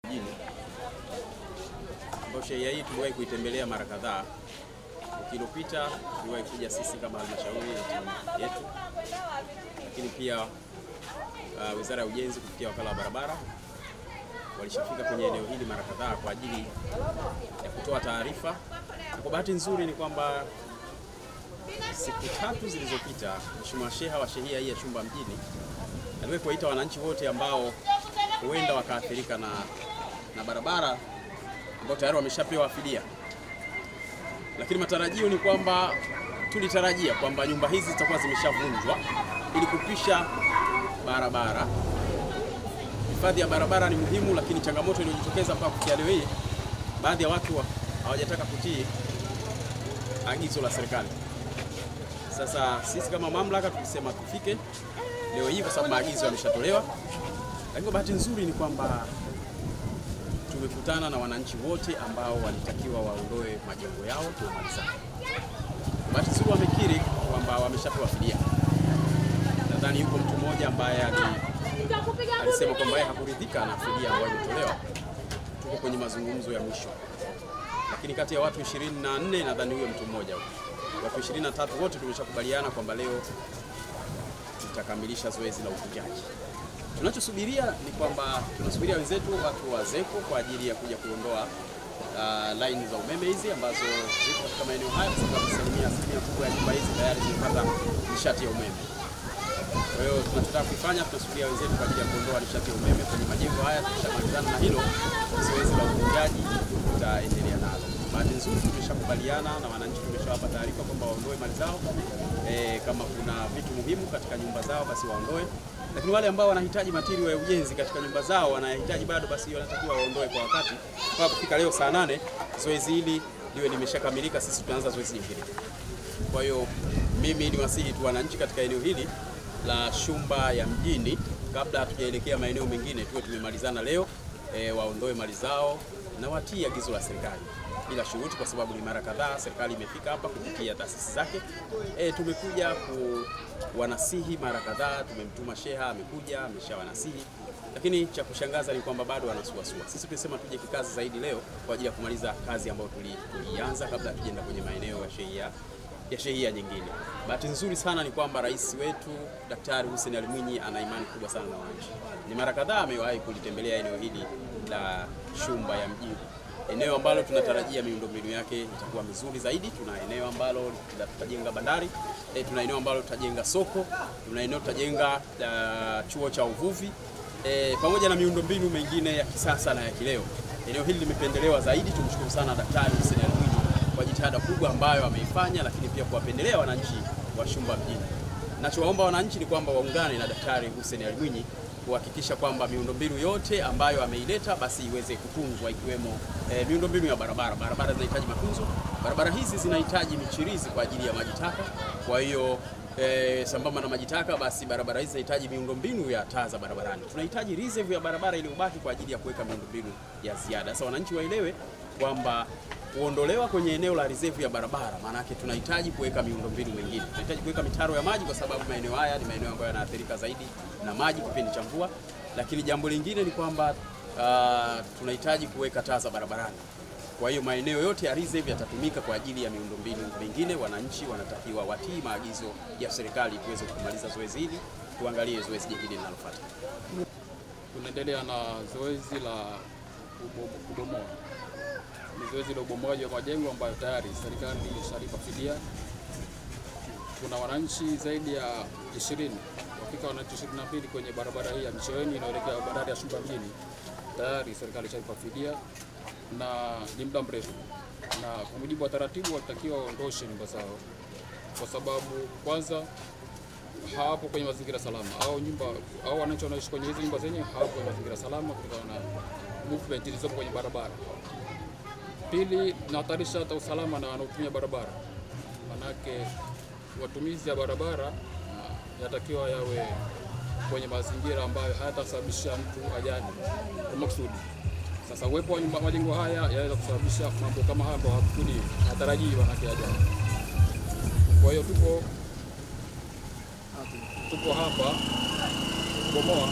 mjini. Ambapo shehia hii tuliwahi kuitembelea mara kadhaa. Wiki iliyopita tuliwahi kuja sisi kama halmashauri yetu, lakini pia Wizara ya Ujenzi kupitia wakala wa barabara walishafika kwenye eneo hili mara kadhaa kwa ajili ya kutoa taarifa. Kwa bahati nzuri ni kwamba siku 3 zilizopita Mheshimiwa Sheha wa shehia hii ya Shumba mjini aliwahi kuwaita wananchi wote ambao huenda wakaathirika na barabara ambao tayari wameshapewa fidia. Lakini matarajio ni kwamba tulitarajia kwamba nyumba hizi zitakuwa zimeshavunjwa ili kupisha barabara. Hifadhi ya barabara ni muhimu, lakini changamoto iliyojitokeza mpaka kufikia leo hii, baadhi ya watu hawajataka kutii agizo la serikali. Sasa sisi kama mamlaka tulisema tufike leo hii kwa sababu maagizo yameshatolewa. Lakini bahati nzuri ni kwamba tumekutana na wananchi wote ambao walitakiwa waondoe majengo yao na mali zao. Bahati nzuri wamekiri kwamba wameshapewa fidia. Nadhani yuko mtu mmoja ambaye alisema kwamba yeye hakuridhika na fidia ambayo imetolewa. Tuko kwenye mazungumzo ya mwisho. Lakini kati ya watu 24 nadhani huyo mtu mmoja huyo. Watu 23 wote tumeshakubaliana kwamba leo tutakamilisha zoezi la uvunjaji. Tunachosubiria ni kwamba tunasubiria wenzetu watu wa ZECO kwa ajili ya kuja kuondoa line za umeme hizi ambazo ziko katika maeneo haya, kwa sababu asilimia kubwa ya nyumba hizi tayari zimepata nishati ya umeme. Kwa hiyo tunataka kufanya, tunasubiria wenzetu kwa ajili ya kuondoa nishati ya umeme kwenye majengo haya. Tukishamalizana na hilo, zoezi la uvunjaji tutaendelea nalo. Bahati nzuri tumeshakubaliana na wananchi, tumeshawapa taarifa kwamba waondoe mali zao. Kama kuna vitu muhimu katika nyumba zao basi waondoe. Lakini wale ambao wanahitaji material ya ujenzi katika nyumba zao wanahitaji bado, basi wanatakiwa waondoe kwa wakati. Kwa kufika leo saa 8 zoezi hili liwe limeshakamilika, sisi tunaanza zoezi lingine. Kwa hiyo mimi niwasihi tu wananchi katika eneo hili la Shumba ya mjini, kabla hatujaelekea maeneo mengine, tuwe tumemalizana leo, waondoe mali zao na watii agizo la serikali bila shuruti, kwa sababu ni mara kadhaa serikali imefika hapa kupitia taasisi zake. Tumekuja kuwanasihi mara kadhaa, tumemtuma Sheha amekuja ameshawanasihi, lakini cha kushangaza ni kwamba bado wanasuasua. Sisi tulisema tuje kikazi zaidi leo kwa ajili ya kumaliza kazi ambayo tulianza kabla tujaenda kwenye maeneo ya shehia nyingine. Bahati nzuri sana ni kwamba rais wetu Daktari Hussein Ali Mwinyi ana imani kubwa sana na wananchi. Ni mara kadhaa amewahi kulitembelea eneo hili la Shumba ya mjini, eneo ambalo tunatarajia miundombinu yake itakuwa mizuri zaidi. Tuna eneo ambalo tutajenga bandari, tuna eneo ambalo tutajenga soko, tuna eneo tutajenga chuo cha uvuvi, pamoja na miundombinu mingine ya kisasa na ya kileo. Eneo hili limependelewa zaidi. Tumshukuru sana Daktari Hussein Ali Mwinyi kwa jitihada kubwa ambayo ameifanya, lakini pia kuwapendelea wananchi wa Shumba mjini. Ninachowaomba wananchi ni kwamba waungane na Daktari Hussein Ali Mwinyi kuhakikisha kwamba miundombinu yote ambayo ameileta basi iweze kutunzwa, ikiwemo miundombinu ya barabara. Barabara zinahitaji matunzo. Barabara hizi zinahitaji michirizi kwa ajili ya maji taka. Kwa hiyo sambamba na maji taka, basi barabara hizi zinahitaji miundombinu ya taa za barabarani. Tunahitaji reserve ya barabara iliyobaki kwa ajili ya kuweka miundombinu ya ziada. Sasa wananchi waelewe kwamba kuondolewa kwenye eneo la reserve ya barabara maana yake tunahitaji kuweka miundombinu mingine. Tunahitaji kuweka mitaro ya maji, kwa sababu maeneo haya ni maeneo ambayo yanaathirika zaidi na maji kipindi cha mvua. Lakini jambo lingine ni kwamba tunahitaji kuweka taa za barabarani. Kwa hiyo maeneo yote ya reserve yatatumika kwa ajili ya miundombinu mingine. Wananchi wanatakiwa watii maagizo ya serikali tuweze kumaliza zoezi hili. Tuangalie zoezi jingine linalofuata. Tunaendelea na zoezi la kubomoa. Ni zoezi la ubomoaji wa majengo ambayo tayari serikali ilishalipa fidia. Kuna wananchi zaidi ya 20, wafika wananchi 22 kwenye barabara hii ya Micheweni inaelekea bandari ya Shumba mjini. Tayari serikali ilishalipa fidia na ni muda mrefu, na kwa mujibu wa taratibu walitakiwa waondoshe nyumba zao, kwa sababu kwanza hawapo kwenye mazingira salama, au wananchi wanaishi kwenye hizo nyumba zenyewe hawapo kwenye mazingira salama kutokana na movement zilizopo kwenye barabara. Pili, inahatarisha hata usalama na wanaotumia barabara. Manake watumizi ya barabara yatakiwa yawe kwenye mazingira ambayo hayatasababisha mtu ajali kwa makusudi. Sasa uwepo wa majengo haya yanaweza kusababisha mambo kama haya ambayo hatarajii wanake ajali. Kwa hiyo tupo hapa kubomoa,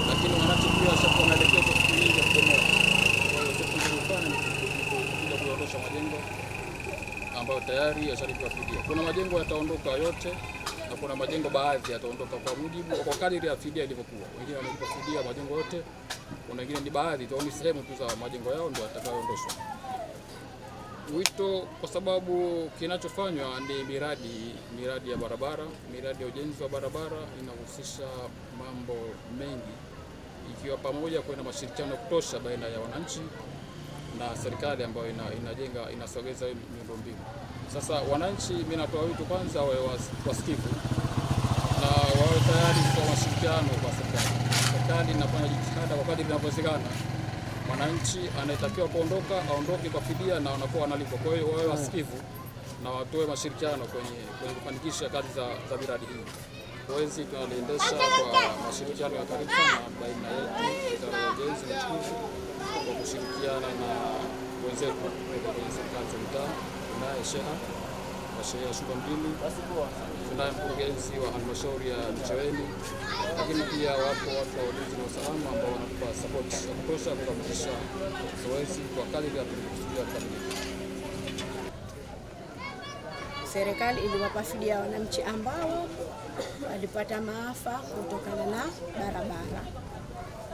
lakini wananchi pia washakuwa maelekezo kubomoa. tayari yashalipwa fidia. Kuna majengo yataondoka yote na kuna majengo baadhi yataondoka kwa mujibu kwa kadiri ya fidia ilivyokuwa. Wengine wamelipa fidia majengo yote, kuna wengine ni baadhi tu, ni sehemu tu za majengo yao ndio yatakayoondoshwa. Wito kwa sababu kinachofanywa ni miradi ya barabara, miradi ya ujenzi wa barabara inahusisha mambo mengi, ikiwa pamoja kuna mashirikiano ya kutosha baina ya wananchi na serikali ambayo inasogeza miundombinu. Sasa wananchi, mimi natoa wito kwanza wawe wasikivu na wawe tayari kwa mashirikiano kwa serikali. Serikali inafanya jitihada kwa kadri inavyowezekana. Mwananchi anayetakiwa kuondoka aondoke kwa fidia na wanakuwa wanalipwa. Kwa hiyo wawe wasikivu na watoe mashirikiano kwenye kufanikisha kazi za miradi hii. Zoezi tunaliendesha kwa mashirikiano ya karibu sana baina yetu Wizara ya Ujenzi na Uchukuzi kwa kushirikiana na wenzetu kutoka kwenye serikali za mitaa. Tunaye sheha wa shehia Shumba Mjini, tunaye mkurugenzi wa halmashauri ya Micheweni, lakini pia wapo watu wa ulinzi na usalama ambao wanatupa support ya kutosha kukamilisha zoezi kwa kadri ya tulivyokusudia kukamilika. Serikali iliwapa fidia wananchi ambao walipata maafa kutokana na barabara,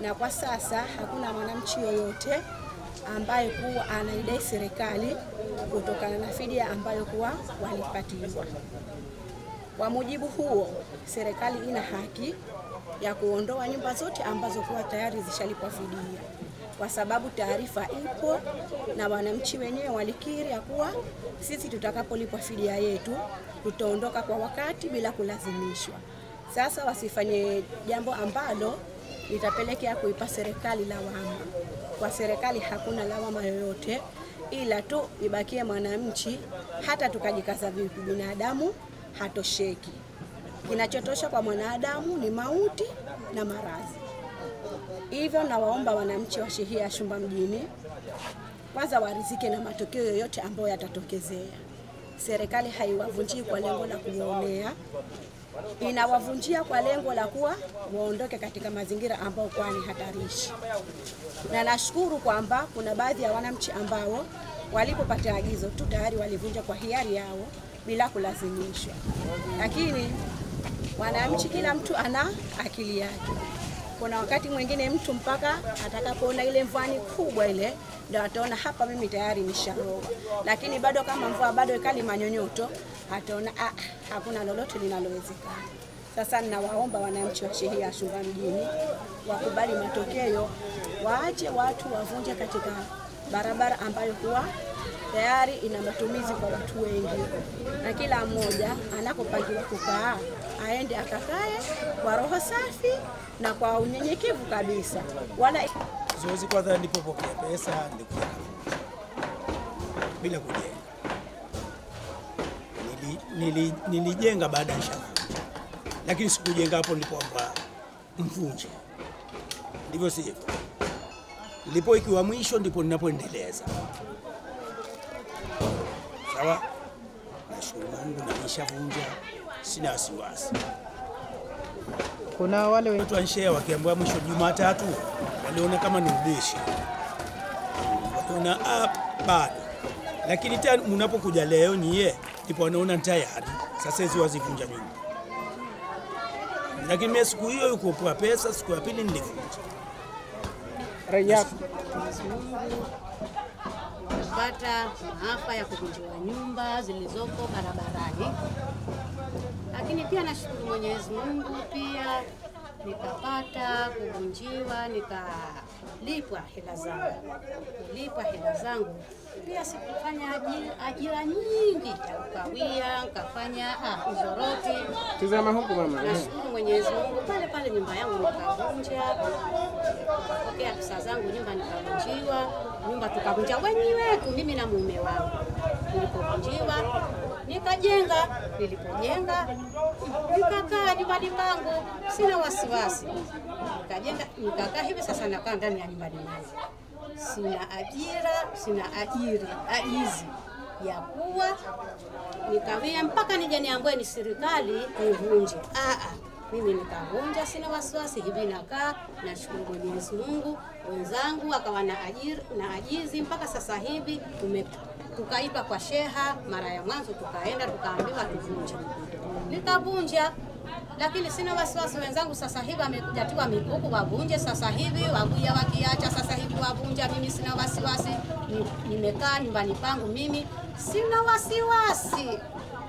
na kwa sasa hakuna mwananchi yoyote ambaye kuwa anaidai serikali kutokana na fidia ambayo kuwa walipatiwa. Kwa mujibu huo, serikali ina haki ya kuondoa nyumba zote ambazo kuwa tayari zishalipwa fidia, kwa sababu taarifa ipo na wananchi wenyewe walikiri ya kuwa sisi tutakapolipwa fidia yetu tutaondoka kwa wakati bila kulazimishwa. Sasa wasifanye jambo ambalo litapelekea kuipa serikali lawama. Kwa serikali hakuna lawama yoyote, ila tu ibakie mwananchi. Hata tukajikaza vipi, binadamu hatosheki. Kinachotosha kwa mwanadamu ni mauti na maradhi. Hivyo nawaomba wananchi wa shehia ya Shumba Mjini kwanza warizike na matokeo yoyote ambayo yatatokezea. Serikali haiwavunjii kwa lengo la kuwaonea, inawavunjia kwa lengo la kuwa waondoke katika mazingira ambayo kwani hatarishi. Na nashukuru kwamba kuna baadhi ya wananchi ambao walipopata agizo tu tayari walivunja kwa hiari yao bila kulazimishwa. Lakini wananchi, kila mtu ana akili yake. Kuna wakati mwingine mtu mpaka atakapoona ile mvua kubwa ile ndio ataona hapa mimi tayari nisharoa, lakini bado kama mvua bado ikali manyonyoto ataona hakuna lolote linalowezekana. Sasa ninawaomba wananchi wa shehia ya Shumba Mjini wakubali matokeo, waache watu wavunje katika barabara ambayo kuwa tayari ina matumizi kwa watu wengi, na kila mmoja anapopangiwa kukaa aende akakae kwa roho safi na kwa unyenyekevu kabisa. Wala zoezi kwanza nilipopokea pesa nilikuja bila kujenga. Nilijenga baada ya shamba, lakini sikujenga hapo nilipoomba mvunje. Ndivyo sivyo? Nilipo ikiwa mwisho ndipo ninapoendeleza. Sawa? Nashukuru Mungu na nishavunja, sina wasiwasi. Kuna wale watu wanshea wakiambiwa mwisho Jumatatu waliona kama ni ubishi. Wataona bado. Lakini tena mnapokuja leo nyie ndipo wanaona tayari. Sasa hizo wazivunja nyumba. Lakini mimi siku hiyo yuko kwa pesa, siku ya pili nilivunja. Raia kupata maafa ya kuvunjiwa nyumba zilizoko barabarani, lakini pia nashukuru Mwenyezi Mungu pia nikapata kuvunjiwa, nikalipwa hela zangu. Nilipwa hela zangu pia, sikufanya ajira nyingi ya kukawia, nikafanya uzoroti. Tazama huko mama. Nashukuru Mwenyezi Mungu, pale pale nyumba yangu nikavunja, pokea pesa zangu nyumba nikavunjiwa, nyumba tukavunja wenyewe tu mimi na mume wangu. Nilipovunjiwa nikajenga, nilipojenga nikakaa nyumbani pangu sina wasiwasi. Nikajenga, nikakaa hivi sasa nakaa ndani ya nyumbani mwangu. Sina ajira, sina ajizi ya kuwa nikawia mpaka nije niambiwe ni serikali nivunje. Mimi nikavunja, sina wasiwasi, hivi nakaa. Nashukuru Mwenyezi Mungu, wenzangu wakawa na ajizi mpaka sasa hivi Tukaipa kwa sheha, mara ya mwanzo tukaenda tukaambiwa tuvunje. Nikavunja, lakini sina wasiwasi. Wenzangu sasa hivi wamekuja tu wamekuku wavunje sasa hivi, wakuja wakiacha sasa hivi wavunja. Mimi sina wasiwasi, nimekaa nyumbani pangu, mimi sina wasiwasi.